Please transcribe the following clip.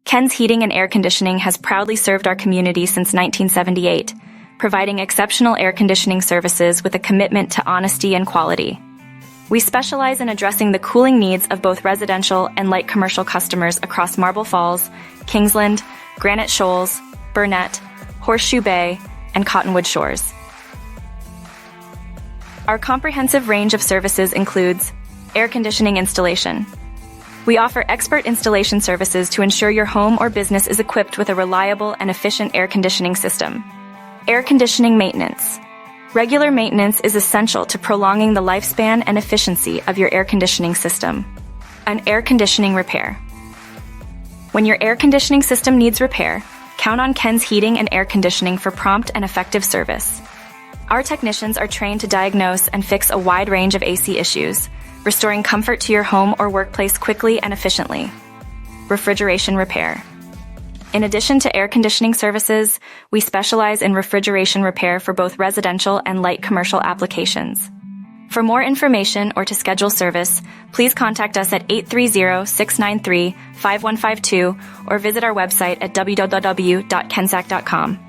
Ken's Heating and Air Conditioning has proudly served our community since 1978, providing exceptional air conditioning services with a commitment to honesty and quality. We specialize in addressing the cooling needs of both residential and light commercial customers across Marble Falls, Kingsland, Granite Shoals, Burnet, Horseshoe Bay, and Cottonwood Shores. Our comprehensive range of services includes air conditioning installation. We offer expert installation services to ensure your home or business is equipped with a reliable and efficient air conditioning system. Air conditioning maintenance. Regular maintenance is essential to prolonging the lifespan and efficiency of your air conditioning system. An air conditioning repair. When your air conditioning system needs repair, count on Ken's Heating and Air Conditioning for prompt and effective service. Our technicians are trained to diagnose and fix a wide range of AC issues, restoring comfort to your home or workplace quickly and efficiently. Refrigeration repair. In addition to air conditioning services, we specialize in refrigeration repair for both residential and light commercial applications. For more information or to schedule service, please contact us at 830-693-5152 or visit our website at www.kensac.com.